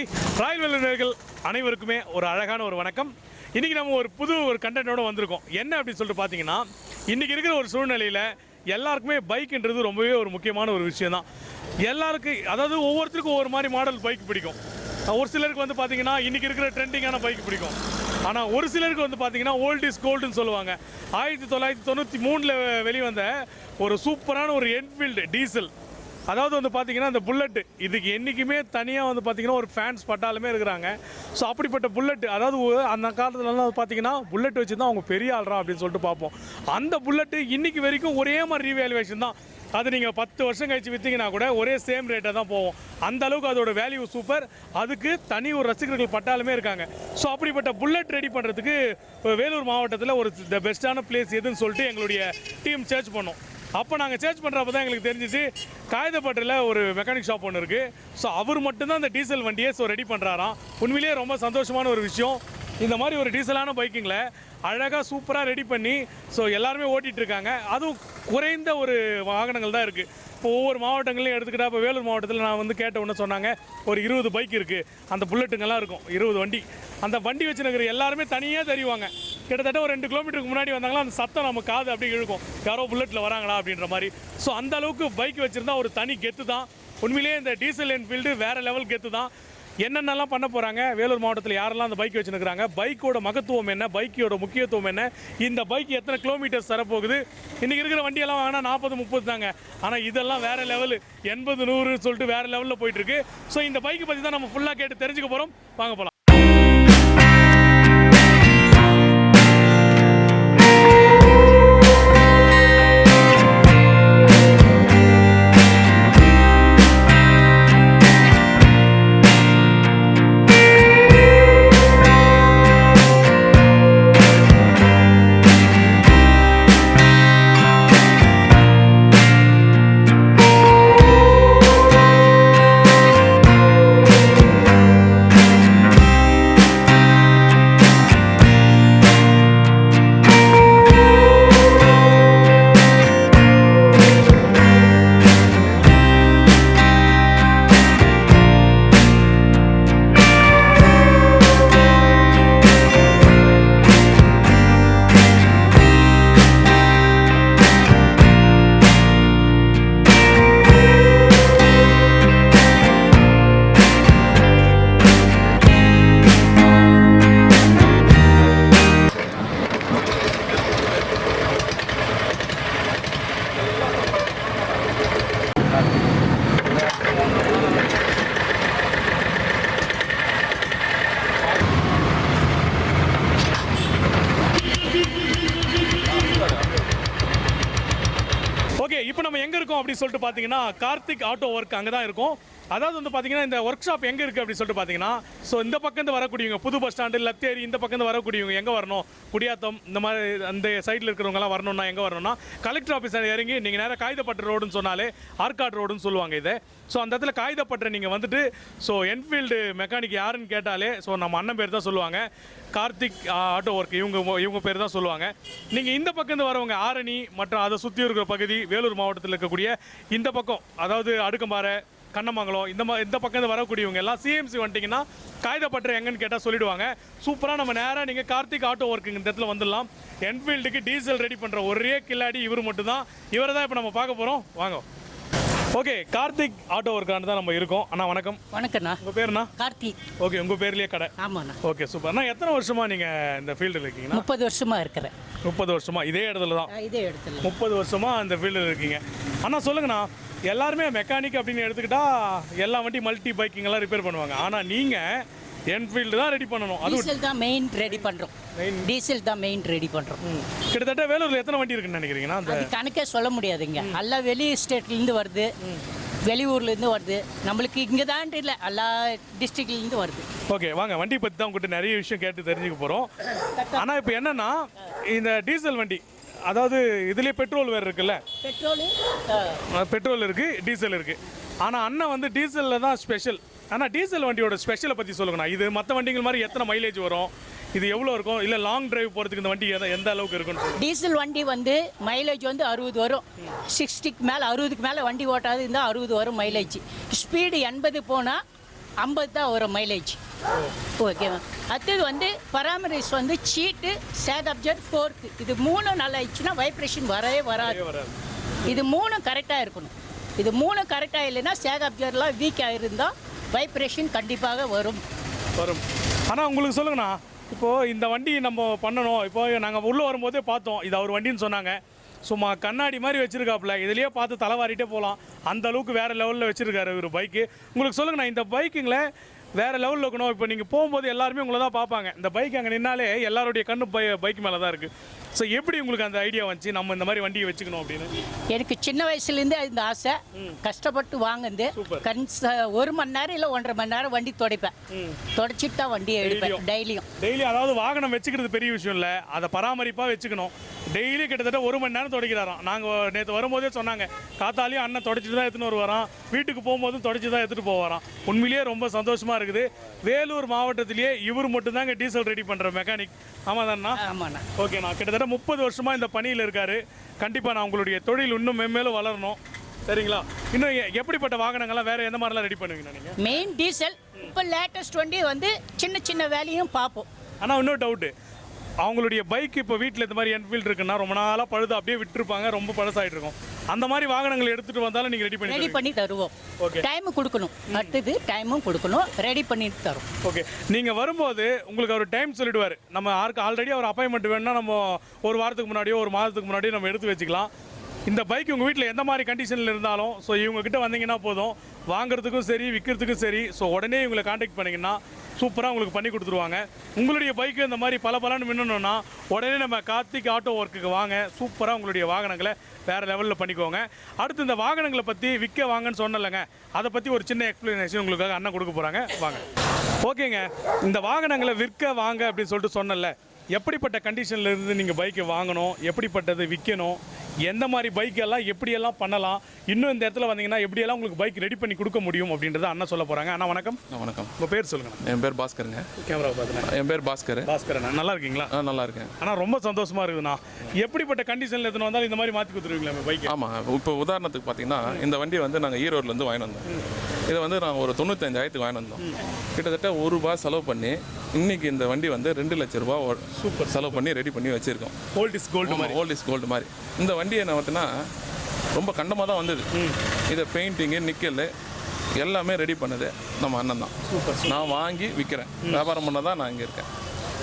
Hi Royal வெல்லுநர்கள் அனைவருக்குமே ஒரு அழகான ஒரு வணக்கம். இன்றைக்கி நம்ம ஒரு புது கண்டென்ட்டோடு வந்திருக்கோம். என்ன அப்படின்னு சொல்லிட்டு பார்த்தீங்கன்னா, இன்றைக்கி இருக்கிற ஒரு சூழ்நிலையில் எல்லாருக்குமே பைக்குன்றது ரொம்பவே ஒரு முக்கியமான ஒரு விஷயம் தான். எல்லாருக்கும் அதாவது ஒவ்வொருத்தருக்கும் ஒவ்வொரு மாதிரி மாடல் பைக் பிடிக்கும். ஒரு சிலருக்கு வந்து பார்த்தீங்கன்னா இன்றைக்கி இருக்கிற ட்ரெண்டிங்கான பைக் பிடிக்கும். ஆனால் ஒரு சிலருக்கு வந்து பார்த்தீங்கன்னா ஓல்ட் இஸ் கோல்டுன்னு சொல்லுவாங்க. 1993 வெளிவந்த ஒரு சூப்பரான ஒரு என்ஃபீல்டு டீசல், அதாவது வந்து பார்த்தீங்கன்னா இந்த புல்லட்டு, இதுக்கு என்றைக்குமே தனியாக வந்து பார்த்தீங்கன்னா ஒரு ஃபேன்ஸ் பட்டாலுமே இருக்கிறாங்க. ஸோ அப்படிப்பட்ட புல்லட்டு, அதாவது அந்த காலத்துலலாம் பார்த்தீங்கன்னா புல்லட் வச்சு தான் அவங்க பெரிய ஆள்றா அப்படின்னு சொல்லிட்டு பார்ப்போம். அந்த புல்லட்டு இன்றைக்கி வரைக்கும் ஒரே மாதிரி ரீவேல்யூவேஷன் தான். அது நீங்கள் 10 வருஷம் கழிச்சு விற்றீங்கன்னா கூட ஒரே சேம் ரேட்டாக தான் போவோம். அந்த அளவுக்கு அதோட வேல்யூ சூப்பர். அதுக்கு தனி ஒரு ரசிகர்கள் பட்டாலுமே இருக்காங்க. ஸோ அப்படிப்பட்ட புல்லட் ரெடி பண்ணுறதுக்கு வேலூர் மாவட்டத்தில் ஒரு த பெஸ்ட்டான பிளேஸ் எதுன்னு சொல்லிட்டு எங்களுடைய டீம் சர்ச் பண்ணோம். அப்போ நாங்கள் சர்ச் பண்ணுறப்ப தான் எங்களுக்கு தெரிஞ்சிச்சு, காகிதப்பட்டில் ஒரு மெக்கானிக் ஷாப் ஒன்று இருக்குது. ஸோ அவர் மட்டும்தான் இந்த டீசல் வண்டியை ரெடி பண்ணுறாராம். உண்மையிலேயே ரொம்ப சந்தோஷமான ஒரு விஷயம். இந்த மாதிரி ஒரு டீசலான பைக்கிங்கில் அழகாக சூப்பராக ரெடி பண்ணி எல்லாருமே ஓட்டிகிட்டு இருக்காங்க. அதுவும் குறைந்த ஒரு வாகனங்கள் தான் இருக்குது. இப்போ ஒவ்வொரு மாவட்டங்களையும் எடுத்துக்கிட்டால், இப்போ வேலூர் மாவட்டத்தில் நான் வந்து கேட்ட ஒன்று சொன்னாங்க, ஒரு 20 பைக் இருக்குது. அந்த புல்லட்டுங்கெல்லாம் இருக்கும் 20 வண்டி. அந்த வண்டி வச்சுருக்கிற எல்லாருமே தனியாக தெரிவாங்க. கிட்டத்தட்ட ஒரு 2 கிலோமீட்டருக்கு முன்னாடி வந்தாங்களா அந்த சத்தம் நம்ம காது அப்படி இழுக்கும், யாரோ புல்லட்டில் வராங்களா அப்படின்ற மாதிரி. ஸோ அந்த அளவுக்கு பைக் வச்சுருந்தா ஒரு தனி கெத்து தான். உண்மையிலேயே இந்த டீசல் என்ஃபீல்டு வேறு லெவல் கெத்து தான். என்னென்னலாம் பண்ண போகிறாங்க, வேலூர் மாவட்டத்தில் யாரெல்லாம் அந்த பைக் வச்சுருக்கிறாங்க, பைக்கோட மகத்துவம் என்ன, பைக்கோட முக்கியத்துவம் என்ன, இந்த பைக் எத்தனை கிலோமீட்டர்ஸ் தரப்போகுது. இன்றைக்கி இருக்கிற வண்டியெல்லாம் வாங்கினா 40-30 தாங்க. ஆனால் இதெல்லாம் வேறு லெவலு, 80-100 சொல்லிட்டு வேறு லெவலில் போயிட்டுருக்கு. ஸோ இந்த பைக்கை பற்றி தான் நம்ம ஃபுல்லாக கேட்டு தெரிஞ்சுக்க போகிறோம். வாங்க போகலாம். இப்போ நம்ம எங்கே இருக்கோம் அப்படின்னு சொல்லிட்டு பார்த்தீங்கன்னா, கார்த்திக் ஆட்டோ ஒர்க் அங்கே தான் இருக்கும். அதாவது வந்து பார்த்தீங்கன்னா, இந்த ஒர்க் ஷாப் எங்கே இருக்குது அப்படின்னு சொல்லிட்டு பார்த்தீங்கன்னா, இந்த பக்கம் வரக்கூடியவங்க புது பஸ் ஸ்டாண்டு, லத்தேரி, இந்த பக்கம் வரக்கூடியவங்க எங்கே வரணும், குடியாத்தம், இந்த மாதிரி அந்த சைடில் இருக்கிறவங்கலாம் வரணும்னா எங்கே வரணும்னா, கலெக்டர் ஆஃபீஸ் இறங்கி நீங்கள் நேராக காகிதப்பட்டு ரோடுன்னு சொன்னாலே ஆர்காட் ரோடுன்னு சொல்லுவாங்க இதை. அந்த இடத்துல காகிதப்பட்டை நீங்கள் வந்துட்டு என்ஃபீல்டு மெக்கானிக் யாருன்னு கேட்டாலே நம்ம அண்ணன் பேர் தான் சொல்லுவாங்க. கார்த்திக் ஆட்டோ ஒர்க் இவங்க பேர் தான் சொல்லுவாங்க. நீங்கள் இந்த பக்கம் வரவங்க ஆரணி மற்றும் அதை சுற்றி இருக்கிற பகுதி, வேலூர் மாவட்டத்தில் இருக்கக்கூடிய இந்த பக்கம், அதாவது அடுக்கம்பாறை, கண்ணமங்கலம், இந்த பக்கம் வரக்கூடியவங்க எல்லாம் சிஎம்சி வந்துட்டிங்கன்னா காகிதப்பட்டை எங்கன்னு கேட்டால் சொல்லிவிடுவாங்க. சூப்பராக நம்ம நேராக நீங்கள் கார்த்திக் ஆட்டோ ஒர்க்கு இந்த இடத்துல வந்துடலாம். என்ஃபீல்டுக்கு டீசல் ரெடி பண்ணுற ஒரே கில்லாடி இவர் மட்டும்தான். இவரை தான் இப்போ நம்ம பார்க்க போகிறோம். வாங்க. ஓகே, கார்த்திக் ஆட்டோ ஒர்க்கான தான் நம்ம இருக்கோம். அண்ணா வணக்கம். வணக்கண்ணா. உங்கள் பேருண்ணா? கார்த்திக். ஓகே, உங்கள் பேர்லேயே கடை? ஆமாண்ணா. Okay, super. அண்ணா எத்தனை வருஷமாக நீங்கள் இந்த ஃபீல்டில் இருக்கீங்கன்னா? 30 வருஷமாக இருக்கிறேன். 30 வருஷமாக இதே இடத்துல தான்? இதே இடத்துல 30 வருஷமாக அந்த ஃபீல்டில் இருக்கீங்க. அண்ணா சொல்லுங்கண்ணா, எல்லாருமே மெக்கானிக் அப்படின்னு எடுத்துக்கிட்டால் எல்லா வண்டி மல்டி பைக்கிங்கெல்லாம் ரிப்பேர் பண்ணுவாங்க. ஆனால் நீங்கள் என்ஃபீல்டு தான் ரெடி பண்ணணும். அது டீசல் தான் மெயின் ரெடி பண்ணுறோம். டீசல் தான் மெயின் ரெடி பண்ணுறோம். கிட்டத்தட்ட வேலூரில் எத்தனை வண்டி இருக்குன்னு நினைக்கிறீங்கன்னா? அது கணக்கே சொல்ல முடியாதுங்க. எல்லாம் வெளி ஸ்டேட்லேருந்து வருது, வெளியூர்லேருந்து வருது. நம்மளுக்கு இங்கே தான் இல்லை, எல்லா டிஸ்ட்ரிக்ட்லேருந்து வருது. ஓகே, வாங்க வண்டி பற்றி தான் உங்கள்கிட்ட நிறைய விஷயம் கேட்டு தெரிஞ்சுக்க போகிறோம். ஆனால் இப்போ என்னென்னா, இந்த டீசல் வண்டி, அதாவது இதுலேயே பெட்ரோல் வேறு இருக்குல்ல, பெட்ரோல் இருக்குது, டீசல் இருக்குது. ஆனால் அண்ணன் வந்து டீசலில் தான் ஸ்பெஷல். ஆனால் டீசல் வண்டியோட ஸ்பெஷலை பற்றி சொல்லுங்கண்ணா. இது மற்ற வண்டிகள் மாதிரி எத்தனை மைலேஜ் வரும், இது எவ்வளோ இருக்கும், இல்லை லாங் டிரைவ் போகிறதுக்கு இந்த வண்டி எந்த அளவுக்கு இருக்குன்னு? டீசல் வண்டி வந்து மைலேஜ் வந்து 60 வரும். 60க்கு மேலே 60க்கு மேலே வண்டி ஓட்டாது இருந்தால் 60 வரும் மைலேஜ். ஸ்பீடு 80 போனால் 50 தான் வரும் மைலேஜ். ஓகேவா. அடுத்தது வந்து பராமரிஸ் வந்து சீட்டு, சேக் அப்சர்வர், ஃபோர்க்கு, இது 3 நல்லா ஆயிடுச்சுன்னா வைப்ரேஷன் வரவே வராது. இது 3 கரெக்டாக இருக்கணும். இது 3 கரெக்டாக இல்லைன்னா சேக் அப்சர்வர்லாம் வீக் ஆகிருந்தால் வைப்ரேஷன் கண்டிப்பாக வரும். ஆனால் உங்களுக்கு சொல்லுங்கண்ணா, இப்போது இந்த வண்டி நம்ம பண்ணணும். இப்போ நாங்கள் உள்ளே வரும்போதே பார்த்தோம், இது அவர் வண்டின்னு சொன்னாங்க. சும்மா கண்ணாடி மாதிரி வச்சுருக்காப்புல, இதுலேயே பார்த்து தலைவாரிட்டே போகலாம். அந்த அளவுக்கு வேறு லெவலில் வச்சுருக்காரு ஒரு பைக்கு. உங்களுக்கு சொல்லுங்கண்ணா, இந்த பைக்குங்களை வேறு லெவலில் இருக்கணும். இப்போ நீங்கள் போகும்போது எல்லாருமே உங்களை தான் பார்ப்பாங்க. இந்த பைக் அங்கே நின்னாலே எல்லாருடைய கண்ணு பைக் மேலே தான் இருக்குது. ஸோ எப்படி உங்களுக்கு அந்த ஐடியா வந்துச்சு நம்ம இந்த மாதிரி வண்டியை வச்சுக்கணும் அப்படின்னு? எனக்கு சின்ன வயசுலேருந்தே இந்த ஆசை. கஷ்டப்பட்டு வாங்குந்து 1 மணி நேரம் இல்லை 1.5 மணி நேரம் வண்டி துடைப்பேன். துடைச்சிட்டு தான் வண்டியை எடுப்பேன் டெய்லி. அதாவது வாகனம் வச்சுக்கிறது பெரிய விஷயம் இல்லை, அதை பராமரிப்பாக வச்சுக்கணும். டெய்லி கிட்டத்தட்ட 1 மணி நேரம் துடைக்கிறாராம். நாங்கள் நேற்று வரும்போதே சொன்னாங்க, காத்தாலையும் அண்ணன் துடைச்சிட்டு தான் எடுத்துன்னு வருவாராம், வீட்டுக்கு போகும்போதும் துடைச்சி தான் எடுத்துகிட்டு போவாராம். உண்மையிலேயே ரொம்ப சந்தோஷமாக இருக்குது. வேலூர் மாவட்டத்திலேயே இவர் மட்டும்தாங்க டீசல் ரெடி பண்ணுற மெக்கானிக். ஆமாம் தான்ண்ணா? ஆமாண்ணா. ஓகேண்ணா, கிட்டத்தட்ட 30 வருஷமாக இந்த பணியில் இருக்காரு. கண்டிப்பாக நான் உங்களுடைய தொழில் இன்னும் மென்மேலும் வளரணும். சரிங்களா? இன்னும் எப்படிப்பட்ட வாகனங்கள்லாம் வேறு எந்த மாதிரிலாம் ரெடி பண்ணுவீங்க நீங்கள்? Main diesel. இப்போ லேட்டஸ்ட் வண்டி வந்து சின்ன சின்ன வேலையும் பார்ப்போம். ஆனால் இன்னொரு டவுட்டு, அவங்களுடைய பைக் இப்போ வீட்டில் இந்த மாதிரி என்ஃபீல்டு இருக்குன்னா ரொம்ப நாளாக பழுது அப்படியே விட்டுருப்பாங்க, ரொம்ப பழசாகிட்டு இருக்கும். அந்த மாதிரி வாகனங்கள் எடுத்துகிட்டு வந்தாலும் நீங்கள் ரெடி பண்ணி தருவோம். ஓகே, டைம் கொடுக்கணும். அடுத்தது டைமும் கொடுக்கணும், ரெடி பண்ணி தரும். ஓகே, நீங்கள் வரும்போது உங்களுக்கு அவர் டைம் சொல்லிடுவார். நம்ம ஆல்ரெடி அவர் அப்பாயின்மெண்ட் வேணும்னா நம்ம ஒரு வாரத்துக்கு முன்னாடியோ ஒரு மாதத்துக்கு முன்னாடியோ நம்ம எடுத்து வச்சுக்கலாம். இந்த பைக் உங்கள் வீட்டில் எந்த மாதிரி கண்டிஷனில் இருந்தாலும் ஸோ இவங்ககிட்ட வந்தீங்கன்னா போதும், வாங்குறதுக்கும் சரி விற்கிறதுக்கும் சரி. ஸோ உடனே இவங்களை காண்டாக்ட் பண்ணிங்கன்னா சூப்பராக உங்களுக்கு பண்ணி கொடுத்துருவாங்க. உங்களுடைய பைக்கு இந்த மாதிரி பலன்னு மின்னணுன்னா உடனே நம்ம கார்த்திக் ஆட்டோ ஒர்க்குக்கு வாங்க. சூப்பராக உங்களுடைய வாகனங்களை வேறு லெவலில் பண்ணிக்கோங்க. அடுத்து இந்த வாகனங்களை பற்றி விற்க வாங்கன்னு சொன்னலைங்க, அதை பற்றி ஒரு சின்ன எக்ஸ்ப்ளனேஷன் உங்களுக்காக அண்ணன் கொடுக்க போகிறாங்க. வாங்க. ஓகேங்க, இந்த வாகனங்களை விற்க வாங்க அப்படின்னு சொல்லிட்டு சொன்னல, எப்படிப்பட்ட கண்டிஷனில் இருந்து நீங்கள் பைக்கை வாங்கணும், எப்படிப்பட்டது விற்கணும், எந்த மாதிரி பைக்கெல்லாம் எப்படியெல்லாம் பண்ணலாம், இன்னும் இந்த இடத்துல வந்தீங்கன்னா எப்படியெல்லாம் உங்களுக்கு பைக் ரெடி பண்ணி கொடுக்க முடியும் அப்படின்றத அண்ணன் சொல்ல போகிறாங்க. அண்ணா வணக்கம். வணக்கம். உங்கள் பேர் சொல்லுங்கள். என் பேர் பாஸ்கருங்க. கேமரா பார்த்துங்க. என் பேர் பாஸ்கர். அண்ணா நல்லா இருக்கீங்களா? நல்லா இருக்கேன். ஆனால் ரொம்ப சந்தோஷமாக இருக்குதுண்ணா. எப்படிப்பட்ட கண்டிஷனில் எடுத்துன்னு வந்தாலும் இந்த மாதிரி மாற்றி கொடுத்துருவீங்களா நம்ம பைக்? ஆமாம். இப்போ உதாரணத்துக்கு பார்த்தீங்கன்னா இந்த வண்டியை வந்து நாங்கள் ஈரோட்லேருந்து வாங்கிட்டு வந்தோம். இதை வந்து நாங்கள் ஒரு 95,000 வாங்கிட்டு வந்தோம். கிட்டத்தட்ட ₹1 செலவு பண்ணி இன்னைக்கு இந்த வண்டி வந்து ₹2 லட்சம் சூப்பர் செலவு பண்ணி ரெடி பண்ணி வச்சுருக்கோம். ஓல்ட் இஸ் கோல்டு மாதிரி. இந்த வண்டி என்ன பார்த்தீங்கன்னா ரொம்ப கண்டமாக தான் வந்தது. இதை பெயிண்டிங்கு நிக்கல் எல்லாமே ரெடி பண்ணது நம்ம அண்ணன் தான். நான் வாங்கி விற்கிறேன், வியாபாரம் பண்ண தான் நான் இங்கே இருக்கேன்.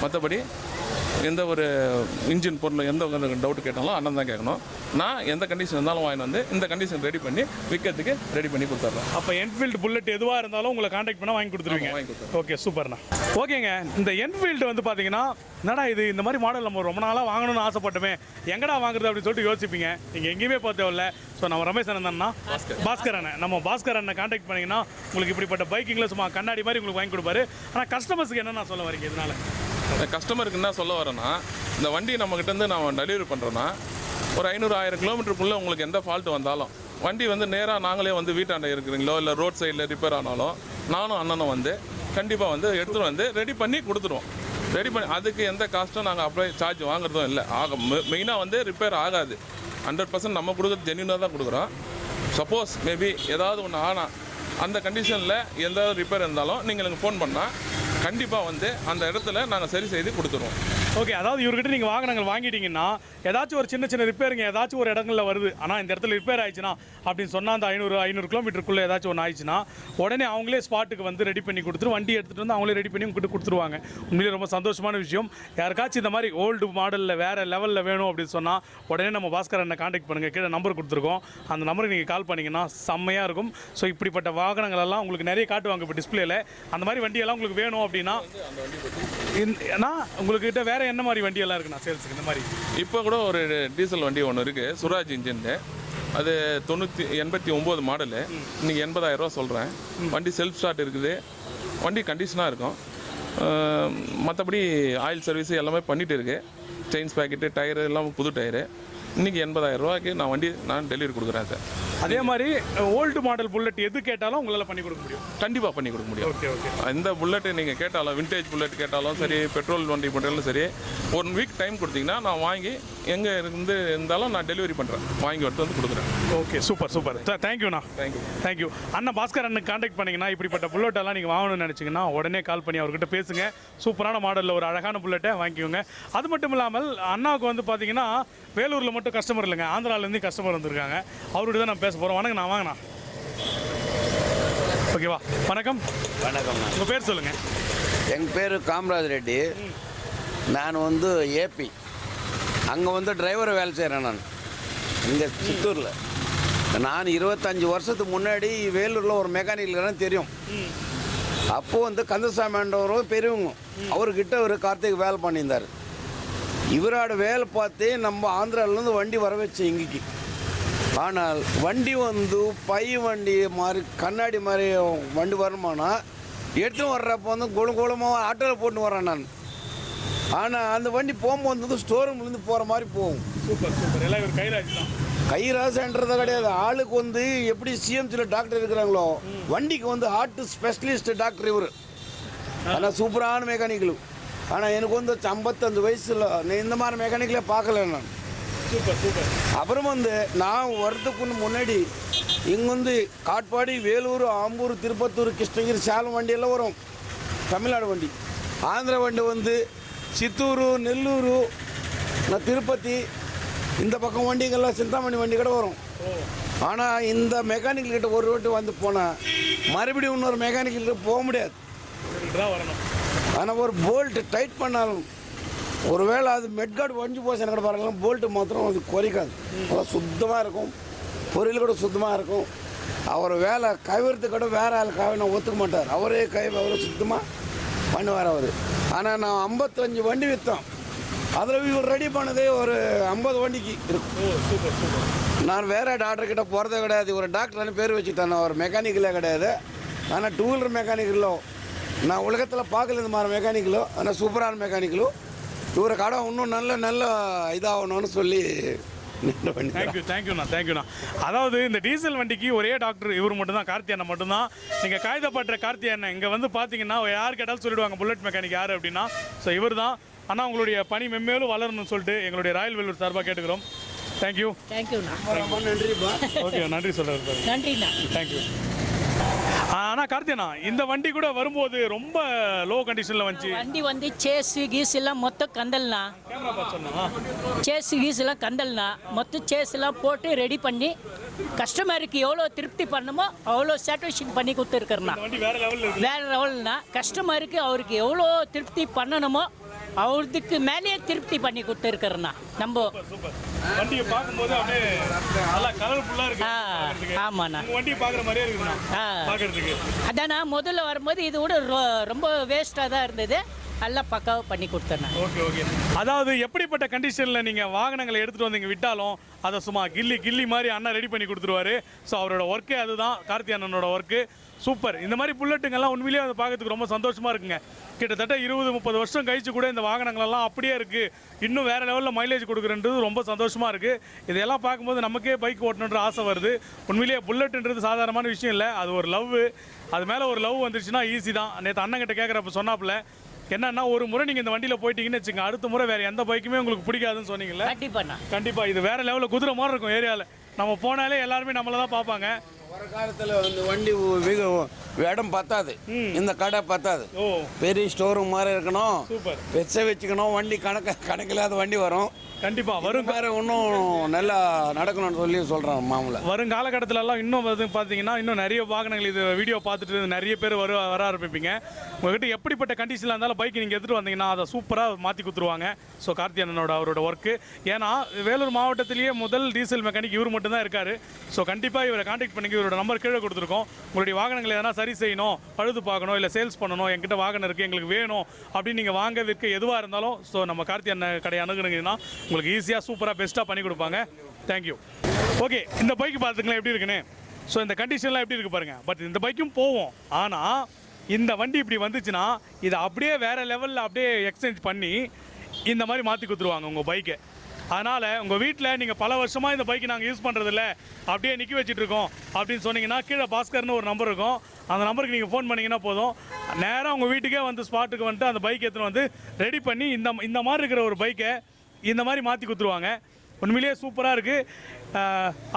மற்றபடி எந்த ஒரு இன்ஜின் பொருள் எந்த டவுட் கேட்டாலும் அண்ணன் தான் கேட்கணும். நான் எந்த கண்டிஷன் இருந்தாலும் வாங்கி வந்து இந்த கண்டிஷன் ரெடி பண்ணி விற்கிறதுக்கு ரெடி பண்ணி கொடுத்துட்றேன். அப்போ என்ஃபீல்டு புல்லட் எதுவாக இருந்தாலும் உங்களை காண்டாக்ட் பண்ணால் வாங்கி கொடுத்துருவீங்க? ஓகே, சூப்பர்ண்ணா. ஓகேங்க, இந்த என்ஃபீல்டு வந்து பார்த்தீங்கன்னா என்னடா இது இந்த மாதிரி மாடல் நம்ம ரொம்ப நாளாக வாங்கணும்னு ஆசைப்பட்டோமே, எங்கடா வாங்குறது அப்படின்னு சொல்லிட்டு யோசிப்பீங்க. நீங்கள் எங்கேயுமே பார்த்தேவில்ல. ஸோ நம்ம ரமேஷ் அண்ணன் தான், பாஸ்கர் அண்ணன். நம்ம பாஸ்கர் அண்ணன் காண்டாக்ட் பண்ணிங்கன்னா உங்களுக்கு இப்படிப்பட்ட பைக்கிங்கில் சும்மா கண்ணாடி மாதிரி உங்களுக்கு வாங்கி கொடுப்பாரு. ஆனால் கஸ்டமர்ஸுக்கு என்னென்ன சொல்ல வரீங்க இதனால்? கஸ்டமருக்கு என்ன சொல்ல வரேன்னா, இந்த வண்டி நம்மக்கிட்டேருந்து நான் டெலிவரி பண்ணுறோன்னா ஒரு 500-1000 கிலோமீட்டருக்குள்ளே உங்களுக்கு எந்த ஃபால்ட்டு வந்தாலும் வண்டி வந்து நேராக நாங்களே வந்து வீட்டாண்ட இருக்கிறீங்களோ இல்லை ரோட் சைடில் ரிப்பேர் ஆனாலும் நானும் அண்ணனும் வந்து கண்டிப்பாக வந்து எடுத்துகிட்டு வந்து ரெடி பண்ணி கொடுத்துருவோம். ரெடி பண்ணி அதுக்கு எந்த காஸ்ட்டும் நாங்கள் அப்படியே சார்ஜ் வாங்குறதும் இல்லை. மெயினாக வந்து ரிப்பேர் ஆகாது. 100% நம்ம கொடுக்குறது ஜென்யூனாக தான் கொடுக்குறோம். சப்போஸ் மேபி ஏதாவது ஒன்று ஆனால் அந்த கண்டிஷனில் எந்த ரிப்பேர் இருந்தாலும் நீங்கள் எனக்கு ஃபோன் பண்ணால் கண்டிப்பாக வந்து அந்த இடத்துல நாங்கள் சரி செய்து கொடுத்துருவோம். ஓகே, அதாவது இவர்கிட்ட நீங்கள் வாகனங்கள் வாங்கிட்டீங்கன்னா ஏதாச்சும் ஒரு சின்ன ரிப்பேருங்க ஏதாச்சும் ஒரு இடங்களில் வருது, ஆனால் இந்த இடத்துல ரிப்பேர் ஆயிடுச்சுன்னா அப்படின்னு சொன்னால் அந்த 500 கிலோமீட்டருக்குள்ளே ஏதாச்சும் ஒன்று ஆயிடுச்சுன்னா உடனே அவங்களே ஸ்பாட்டுக்கு வந்து ரெடி பண்ணி கொடுத்துரு, வண்டி எடுத்துகிட்டு வந்து அவங்களே ரெடி பண்ணி உங்ககிட்ட கொடுத்துருவாங்க. உண்மையிலே ரொம்ப சந்தோஷமான விஷயம். யாருக்காச்சும் இந்த மாதிரி ஓல்டு மாடலில் வேறு லெவலில் வேணும் அப்படின்னு சொன்னால் உடனே நம்ம பாஸ்கர் அண்ணனை காண்டாக்ட் பண்ணுங்கள். கீழே நம்பர் கொடுத்துருக்கோம், அந்த நம்பருக்கு நீங்கள் கால் பண்ணிங்கன்னா செம்மையாக இருக்கும். ஸோ இப்படிப்பட்ட வாகனங்களெல்லாம் உங்களுக்கு நிறைய காட்டுவாங்க இப்போ டிஸ்பிளேல. அந்த மாதிரி வண்டியெல்லாம் உங்களுக்கு வேணும் அப்படின்னா ஏன்னா உங்கள்கிட்ட வேறு என்ன மாதிரி வண்டியெல்லாம் இருக்குண்ணா சேல்ஸுக்கு? இந்த மாதிரி இப்போ கூட ஒரு டீசல் வண்டி ஒன்று இருக்குது, சுராஜ் இன்ஜின்னு. அது 89 மாடலு. இன்றைக்கி 80,000 சொல்கிறேன். வண்டி செல்ஃப் ஸ்டார்ட் இருக்குது, வண்டி கண்டிஷனாக இருக்கும். மற்றபடி ஆயில் சர்வீஸ் எல்லாமே பண்ணிகிட்டு இருக்குது. செயின்ஸ் பேக்கெட்டு டயரு எல்லாம் புது டயரு. இன்றைக்கி 80,000 நான் வண்டி டெலிவரி கொடுக்குறேன் சார். அதே மாதிரி ஓல்டு மாடல் புல்லட் எது கேட்டாலும் உங்களால் பண்ணி கொடுக்க முடியும். கண்டிப்பாக பண்ணி கொடுக்க முடியும். Okay okay. இந்த புல்லட்டு நீங்கள் கேட்டாலும் விண்டேஜ் புல்லட் கேட்டாலும் சரி, பெட்ரோல் வண்டி போட்டாலும் சரி, 1 வீக் டைம் கொடுத்தீங்கன்னா நான் வாங்கி எங்கே இருந்தாலும் நான் டெலிவரி பண்ணுறேன், வாங்கி எடுத்து வந்து கொடுக்குறேன். Okay, super super. தேங்க்யூண்ணா. தேங்க்யூ அண்ணா. பாஸ்கர் அண்ணன் கான்டாக்ட் பண்ணிங்கன்னா இப்படிப்பட்ட புல்லட்டெல்லாம் நீங்கள் வாங்கணும்னு நினச்சிங்கன்னா உடனே கால் பண்ணி அவர்கிட்ட பேசுங்க. சூப்பரான மாடலில் ஒரு அழகான புல்லட்டை வாங்கிக்கோங்க. அது மட்டும் இல்லாமல் அண்ணாவுக்கு வந்து பார்த்தீங்கன்னா வேலூரில் மட்டும் கஸ்டமர் இல்லைங்க, ஆந்திராவிலேருந்து கஸ்டமர் வந்திருக்காங்க. அவர்கிட்ட தான் நான் பேச போகிறோம். வணக்கம், நான் வாங்கண்ணா. ஓகேவா, வணக்கம். வணக்கம். உங்கள் பேர் சொல்லுங்கள். எங்கள் பேர் காமராஜ் ரெட்டி. நான் வந்து ஏபி, அங்கே வந்து டிரைவர் வேலை செய்கிறேன். நான் இங்கே சித்தூரில். நான் 25 வருஷத்துக்கு முன்னாடி வேலூரில் ஒரு மெக்கானிக்கல் தெரியும். அப்போது வந்து கந்தசாமின்றவரும் பெரியவங்க, அவர்கிட்ட ஒரு கார்த்திக் வேலை பண்ணியிருந்தார். இவரோட வேலை பார்த்தே நம்ம ஆந்திராவிலேருந்து வண்டி வர வச்சு இங்கேக்கு. ஆனால் வண்டி வந்து பை வண்டி மாதிரி கண்ணாடி மாதிரி வண்டி வரணுமானா எடுத்துன்னு வர்றப்போ வந்து குளமாக ஆட்டோவில் போட்டு வரேன் நான். ஆனால் அந்த வண்டி போகும்போது வந்து ஸ்டோர் ரூம்லேருந்து போகிற மாதிரி போகும். Super super. எல்லாம் இவர் கைராஜ் தான். கைராசன்றதை கிடையாது. ஆளுக்கு வந்து எப்படி சிஎம்சியில் டாக்டர் இருக்கிறாங்களோ, வண்டிக்கு வந்து ஹார்ட் ஸ்பெஷலிஸ்ட் டாக்டர் இவர். ஆனால் சூப்பரான மெக்கானிக்கல். ஆனால் எனக்கு வந்து 55 வயசில் இந்த மாதிரி மெக்கானிக்கலே பார்க்கல நான். Super super. அப்புறம் வந்து நான் வரதுக்கு முன்னாடி இங்கே வந்து காட்பாடி, வேலூர், ஆம்பூர், திருப்பத்தூர், கிருஷ்ணகிரி, சேலம் வண்டியெல்லாம் வரும், தமிழ்நாடு வண்டி. ஆந்திரா வண்டி வந்து சித்தூர், நெல்லூர், திருப்பதி, இந்த பக்கம் வண்டிங்கெல்லாம் சிந்தாமணி வண்டி கூட வரும். ஆனால் இந்த மெக்கானிக்கல் கிட்ட ஒரு வாட்டி வந்து போனால் மறுபடியும் இன்னொரு மெக்கானிக்கல் கிட்ட போக முடியாது. வரணும். ஆனால் ஒரு போல்ட்டு டைட் பண்ணாலும் ஒருவேளை அது மெட்கார்டு வண்டி போச்சு கூட பாருங்களேன், போல்ட்டு மாத்திரம் அது குறைக்காது. அதான் சுத்தமாக இருக்கும், பொருள் கூட சுத்தமாக இருக்கும். அவர் வேலை கவிர்த்து கூட வேறு ஆள் கவினை ஒத்துக்க மாட்டார். அவரே அவரை சுத்தமாக பண்ணுவார் அவர். ஆனால் நான் 55 வண்டி விற்றோம். அதில் இவர் ரெடி பண்ணதே ஒரு 50 வண்டிக்கு இருக்கும். நான் வேறு டாக்டர்கிட்ட போகிறதே கிடையாது. ஒரு டாக்டர்னு பேர் வச்சுட்டேன். அவர் மெக்கானிக்கலே கிடையாது. ஆனால் 2 வீலர் மெக்கானிக்கலோ நான் உலகத்தில் பார்க்கல இந்த மாதிரி மெக்கானிக்கலோ. ஆனால் சூப்பரான மெக்கானிக்கலோ. இவரை கடை இன்னும் நல்ல இதாகணும்னு சொல்லி. தேங்க்யூண்ணா. அதாவது இந்த டீசல் வண்டிக்கு ஒரே டாக்டர் இவர் மட்டும்தான், கார்த்தி அண்ணன் மட்டும்தான். நீங்கள் காகிதப்பட்ட கார்த்தி அண்ணன் இங்கே வந்து பார்த்தீங்கன்னா யார் கேட்டாலும் சொல்லிடுவாங்க புல்லட் மெக்கானிக் யார் அப்படின்னா. ஸோ இவர் தான். ஆனால் உங்களுடைய பணி மென்மேலும் வளரணும்னு சொல்லிட்டு எங்களுடைய ராயல் வேலூர் சார்பாக கேட்டுக்கிறோம். தேங்க்யூண்ணா. நன்றிப்பா. ஓகே, நன்றி சொல்கிறேன். நன்றிண்ணா. தேங்க்யூ. ஆனால் கார்த்தியண்ணா, இந்த வண்டி கூட வரும்போது ரொம்ப லோ கண்டிஷனில் வந்துச்சு. வண்டி வந்து சேஸு கீஸ் எல்லாம் மொத்தம் கந்தல்னா, கேமரா பார்த்து சொன்னா சேஸு கீஸ் எல்லாம் கந்தல்னா மொத்தம் சேஸ் எல்லாம் போட்டு ரெடி பண்ணி கஸ்டமருக்கு எவ்வளோ திருப்தி பண்ணணுமோ அவ்வளோ சாட்டிஸ்ஃபேக்ஷன் பண்ணி கொடுத்துருக்குறேண்ணா. வண்டி வேறு லெவலில் இருக்குது. வேறு லெவல்னா கஸ்டமருக்கு அவருக்கு எவ்வளோ திருப்தி பண்ணணுமோ அவருக்கு மேலேயே திருப்தி பண்ணி கொடுத்துருக்குறேண்ணா. நம்ம வண்டியை பார்க்கும்போது அப்படியே நல்லா கலர்ஃபுல்லாக இருக்கு. ஆமாண்ணா, வண்டியை பார்க்குற மாதிரியே இருக்குண்ணா பார்க்கறதுக்கு. அதாண்ணா முதல்ல வரும்போது இது கூட ரொம்ப வேஸ்ட்டாக தான் இருந்தது. எல்லாம் பக்காவாக பண்ணி கொடுத்தேண்ணா. ஓகே. அதாவது எப்படிப்பட்ட கண்டிஷனில் நீங்கள் வாகனங்களை எடுத்துகிட்டு வந்து இங்கே விட்டாலும் அதை சும்மா கில்லி மாதிரி அண்ணன் ரெடி பண்ணி கொடுத்துருவாரு. ஸோ அவரோட ஒர்க்கே அதுதான், கார்த்தி அண்ணனோட ஒர்க்கு. சூப்பர். இந்த மாதிரி புல்லட்டுங்கெல்லாம் உண்மையிலேயே அதை பார்க்கறதுக்கு ரொம்ப சந்தோஷமாக இருக்குங்க. கிட்டத்தட்ட 20-30 வருஷம் கழிச்சு கூட இந்த வாகனங்களெல்லாம் அப்படியே இருக்குது, இன்னும் வேறு லெவலில் மைலேஜ் கொடுக்குறன்றது ரொம்ப சந்தோஷமாக இருக்குது. இதெல்லாம் பார்க்கும்போது நமக்கே பைக் ஓட்டணுன்ற ஆசை வருது. உண்மையிலேயே புல்லட்டுன்றது சாதாரணமான விஷயம் இல்லை, அது ஒரு லவ். அது மேலே ஒரு லவ் வந்துருச்சுன்னா ஈஸி தான். நேற்று அண்ணங்கிட்ட கேட்குறப்ப சொன்னாப்புல என்னன்னா, ஒரு முறை நீங்கள் இந்த வண்டியில் போயிட்டீங்கன்னு வச்சுங்க, அடுத்த முறை வேறு எந்த பைக்குமே உங்களுக்கு பிடிக்காதுன்னு சொன்னீங்கல்ல. கண்டிப்பாக இது வேறு லெவலில் குதிரை மாதிரி இருக்கும். ஏரியாவில் நம்ம போனாலே எல்லாருமே நம்மளை தான் பார்ப்பாங்க. ஒரு காலத்தில் வந்து வண்டி இடம் பத்தாது, இந்த கடை பத்தாது. பெரிய ஸ்டோர் ரூம் மாதிரி இருக்கணும், வச்சுக்கணும். வண்டி கணக்கில்லாத வண்டி வரும். கண்டிப்பாக வரும். வேறு இன்னும் நல்லா நடக்கணும்னு சொல்லி சொல்கிறேன் மாமூல. வரும் காலகட்டத்திலலாம் இன்னும் வந்து பார்த்தீங்கன்னா இன்னும் நிறைய வாகனங்கள் இது வீடியோ பார்த்துட்டு நிறைய பேர் வர ஆரம்பிப்பீங்க. உங்கள்கிட்ட எப்படிப்பட்ட கண்டிஷனில் இருந்தாலும் பைக் நீங்கள் எடுத்துகிட்டு வந்தீங்கன்னா அதை சூப்பராக மாற்றி கொடுத்துருவாங்க. ஸோ கார்த்தி அண்ணனோட அவரோட ஒர்க்கு. ஏன்னா வேலூர் மாவட்டத்திலேயே முதல் டீசல் மெக்கானிக் இவர் மட்டும்தான் இருக்கார். ஸோ கண்டிப்பாக இவரை கான்டாக்ட் பண்ணி இவரோட நம்பர் கீழே கொடுத்துருக்கோம். உங்களுடைய வாகனங்களை எதனா சரி செய்யணும், பழுது பார்க்கணும், இல்லை சேல்ஸ் பண்ணணும், என்கிட்ட வாகனம் இருக்குது எங்களுக்கு வேணும் அப்படின்னு நீங்கள் வாங்க விற்க எதுவாக இருந்தாலும் ஸோ நம்ம கார்த்தி அண்ணன் கடை அணுகுனீங்கன்னா உங்களுக்கு ஈஸியாக சூப்பராக பெஸ்ட்டாக பண்ணி கொடுப்பாங்க. தேங்க்யூ. ஓகே, இந்த பைக் பார்த்துக்கலாம் எப்படி இருக்குன்னு. ஸோ இந்த கண்டிஷன்லாம் எப்படி இருக்குது பாருங்கள். பட் இந்த பைக்கும் போவோம். ஆனால் இந்த வண்டி இப்படி வந்துச்சுன்னா இதை அப்படியே வேறு லெவலில் அப்படியே எக்ஸ்சேஞ்ச் பண்ணி இந்த மாதிரி மாற்றி கொடுத்துருவாங்க உங்கள் பைக்கை. அதனால் உங்கள் வீட்டில் நீங்கள் பல வருஷமாக இந்த பைக் நாங்கள் யூஸ் பண்ணுறதில்ல, அப்படியே நிற்க வச்சுட்ருக்கோம் அப்படின்னு சொன்னீங்கன்னா கீழே பாஸ்கர்னு ஒரு நம்பர் இருக்கும். அந்த நம்பருக்கு நீங்கள் ஃபோன் பண்ணிங்கன்னா போதும், நேராக உங்கள் வீட்டுக்கே வந்து ஸ்பாட்டுக்கு வந்துட்டு அந்த பைக் எடுத்துகிட்டு வந்து ரெடி பண்ணி இந்த மாதிரி இருக்கிற ஒரு பைக்கை இந்த மாதிரி மாற்றி கொடுத்துருவாங்க. உண்மையிலேயே சூப்பராக இருக்குது.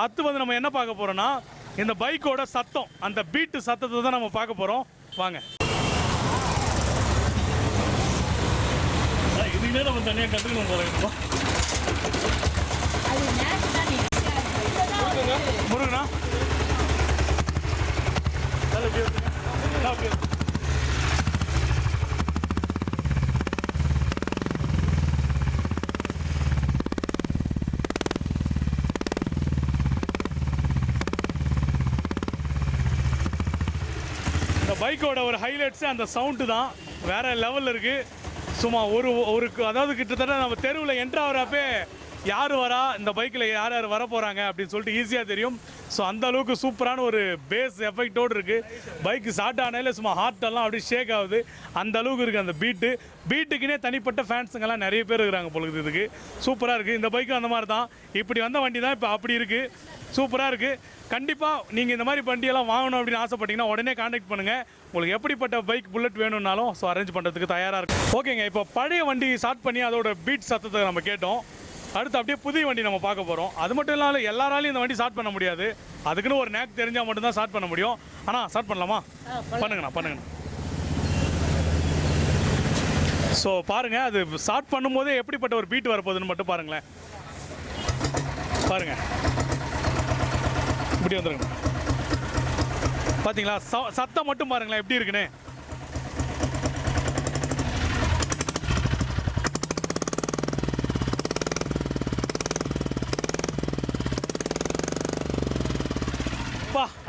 அடுத்து வந்து நம்ம என்ன பார்க்க போகிறோன்னா இந்த பைக்கோட சத்தம், அந்த பீட்டு சத்தத்தை தான் நம்ம பார்க்க போகிறோம். வாங்க. இதுவே நம்ம தனியாக கற்றுக்கணும் போகிறோம். முருகனா இந்த பைக்கோட ஒரு ஹைலைட்ஸு அந்த சவுண்டு தான், வேறு லெவலில் இருக்குது. சும்மா ஒரு அதாவது கிட்டத்தட்ட நம்ம தெருவில் என்ட்ரு ஆகிறப்பே யார் வரா, இந்த பைக்கில் யார் யார் வர போகிறாங்க அப்படின்னு சொல்லிட்டு ஈஸியாக தெரியும். ஸோ அந்த அளவுக்கு சூப்பரான ஒரு பேஸ் எஃபெக்டோடு இருக்குது. பைக்கு ஸ்டார்ட் ஆனாலே சும்மா ஹார்ட்டெல்லாம் அப்படியே ஷேக் ஆகுது, அந்த அளவுக்கு இருக்குது அந்த பீட்டுக்குன்னே தனிப்பட்ட ஃபேன்ஸுங்கெல்லாம் நிறைய பேர் இருக்கிறாங்க பொழுது. இதுக்கு சூப்பராக இருக்குது. இந்த பைக்கும் அந்த மாதிரி தான், இப்படி வந்த வண்டி தான் இப்போ அப்படி இருக்குது, சூப்பராக இருக்குது. கண்டிப்பாக நீங்கள் இந்த மாதிரி வண்டியெல்லாம் வாங்கணும் அப்படின்னு ஆசைப்பட்டீங்கன்னா உடனே கான்டாக்ட் பண்ணுங்கள். உங்களுக்கு எப்படிப்பட்ட பைக் புல்லட் வேணும்னாலும் ஸோ அரேஞ்ச் பண்ணுறதுக்கு தயாராக இருக்கும். ஓகேங்க, இப்போ பழைய வண்டி ஸ்டார்ட் பண்ணி அதோட பீட் சத்தத்தை நம்ம கேட்டோம். அடுத்து அப்படியே புதிய வண்டி நம்ம பார்க்க போகிறோம். அது மட்டும் இல்லாமல் எல்லாராலையும் இந்த வண்டி ஸ்டார்ட் பண்ண முடியாது, அதுக்குன்னு ஒரு நேக் தெரிஞ்சால் மட்டும்தான் ஸ்டார்ட் பண்ண முடியும். ஆனால் ஸ்டார்ட் பண்ணலாமா? பண்ணுங்கண்ணா. ஸோ பாருங்கள், அது ஸ்டார்ட் பண்ணும்போதே எப்படிப்பட்ட ஒரு பீட் வரப்போகுதுன்னு மட்டும் பாருங்களேன். பாருங்கள், இப்படி வந்துருங்க. பார்த்தீங்களா, சத்தம் மட்டும் பாருங்களேன் எப்படி இருக்குன்னு.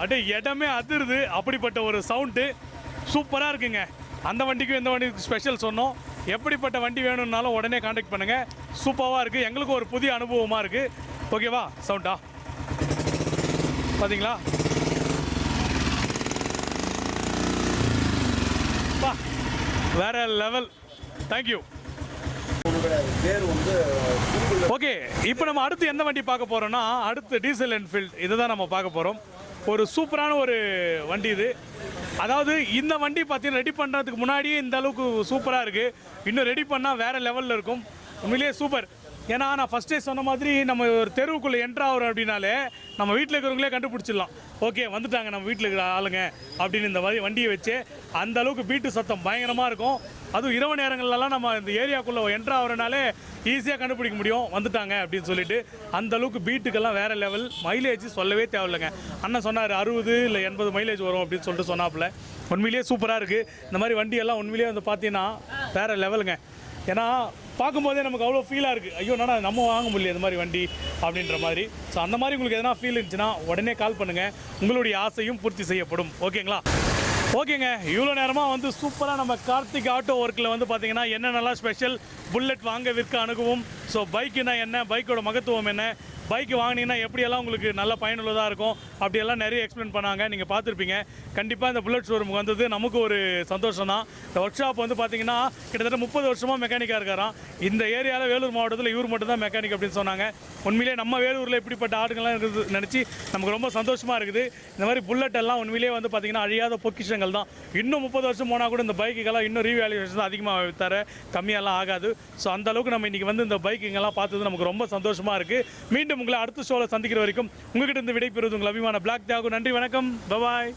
அப்படியே இடமே அதிருது, அப்படிப்பட்ட ஒரு சவுண்டு சூப்பராக இருக்குங்க. அந்த வண்டிக்கும் இந்த வண்டிக்கும் ஸ்பெஷல் சொன்னோம். எப்படிப்பட்ட வண்டி வேணும்னாலும் உடனே கான்டாக்ட் பண்ணுங்கள். சூப்பராக இருக்குது, எங்களுக்கு ஒரு புதிய அனுபவமாக இருக்குது. ஓகேவா? சவுண்டா பார்த்தீங்களா? வேற லெவல். தேங்க்யூ. ஓகே, இப்போ நம்ம அடுத்து எந்த வண்டி பார்க்க போகிறோம்னா அடுத்து டீசல் என்ஃபீல்டு இதை தான் நம்ம பார்க்க போகிறோம். ஒரு சூப்பரான ஒரு வண்டி இது. அதாவது இந்த வண்டி பார்த்தீங்கன்னா ரெடி பண்ணுறதுக்கு முன்னாடியே இந்த அளவுக்கு சூப்பராக இருக்குது. இன்னும் ரெடி பண்ணால் வேறு லெவலில் இருக்கும். உண்மையிலேயே சூப்பர். ஏன்னா நான் ஃபஸ்ட்டே சொன்ன மாதிரி நம்ம ஒரு தெருவுக்குள்ளே என்ட்ரு ஆகிறோம் அப்படின்னாலே நம்ம வீட்டில் இருக்கிறவங்களே கண்டுபிடிச்சிடலாம். ஓகே, வந்துட்டாங்க நம்ம வீட்டில் இருக்கிற ஆளுங்க அப்படின்னு இந்த மாதிரி வண்டியை வச்சு அந்த அளவுக்கு பீட்டு சத்தம் பயங்கரமாக இருக்கும். அதுவும் இரவு நேரங்கள்லாம் நம்ம இந்த ஏரியாக்குள்ளே என்ட்ரு ஆகிறனாலே ஈஸியாக கண்டுபிடிக்க முடியும் வந்துட்டாங்க அப்படின்னு சொல்லிட்டு. அந்த அளவுக்கு பீட்டுக்கெல்லாம் வேறு லெவல். மைலேஜ் சொல்லவே தேவையில்லைங்க. அண்ணன் சொன்னார் 60 இல்லை 80 மைலேஜ் வரும் அப்படின்னு சொல்லிட்டு சொன்னாப்புல. உண்மையிலேயே சூப்பராக இருக்குது. இந்த மாதிரி வண்டியெல்லாம் உண்மையிலேயே வந்து பார்த்தீங்கன்னா வேறு லெவலுங்க. ஏன்னா பார்க்கும்போதே நமக்கு அவ்வளோ ஃபீலாக இருக்குது, ஐயோ நானா நம்ம வாங்க முடியல இந்த மாதிரி வண்டி அப்படின்ற மாதிரி. ஸோ அந்த மாதிரி உங்களுக்கு எதனா ஃபீல் இருந்துச்சுன்னா உடனே கால் பண்ணுங்கள், உங்களுடைய ஆசையும் பூர்த்தி செய்யப்படும். ஓகேங்களா? ஓகேங்க, இவ்வளோ நேரமாக வந்து சூப்பராக நம்ம கார்த்திக் ஆட்டோ ஒர்க்கில் வந்து பார்த்தீங்கன்னா என்னென்னலாம் ஸ்பெஷல், புல்லட் வாங்க விற்க அணுகுவோம், ஸோ பைக்குனா என்ன, பைக்கோட மகத்துவம் என்ன, பைக்கு வாங்கினீங்கன்னா எப்படியெல்லாம் உங்களுக்கு நல்ல பயனுள்ளதாக இருக்கும் அப்படியெல்லாம் நிறைய எக்ஸ்பிளைன் பண்ணாங்க. நீங்கள் பார்த்துருப்பீங்க. கண்டிப்பாக இந்த புல்லட் ஷோரூமுக்கு வந்தது நமக்கு ஒரு சந்தோஷம் தான். இந்த ஒர்க் ஷாப் வந்து பார்த்தீங்கன்னா கிட்டத்தட்ட 30 வருஷமாக மெக்கானிக்காக இருக்காராம். இந்த ஏரியாவில் வேலூர் மாவட்டத்தில் இவர் மட்டும் தான் மெக்கானிக் அப்படின்னு சொன்னாங்க. உண்மையிலே நம்ம வேலூரில் இப்படிப்பட்ட ஆடுகள்லாம் இருக்குது நினச்சி நமக்கு ரொம்ப சந்தோஷமாக இருக்குது. இந்த மாதிரி புல்லட் எல்லாம் உண்மையிலே வந்து பார்த்தீங்கன்னா அழியாத பொக்கிஷங்கள் தான். இன்னும் 30 வருஷம் போனால் கூட இந்த பைக்குகள்லாம் இன்னும் ரீவேல்யூவேஷன் தான் அதிகமாக தர கம்மியெல்லாம் ஆகாது. ஸோ அந்தளவுக்கு நம்ம இன்றைக்கி வந்து இந்த பைக்குங்கெல்லாம் பார்த்தது நமக்கு ரொம்ப சந்தோஷமாக இருக்குது. மீண்டும் உங்களை அடுத்த ஷோவில் சந்திக்கிற வரைக்கும் உங்ககிட்ட இருந்து விடைபெறுவது உங்கள் அபிமான பிளாக் தியாகு. நன்றி, வணக்கம், பபாய்.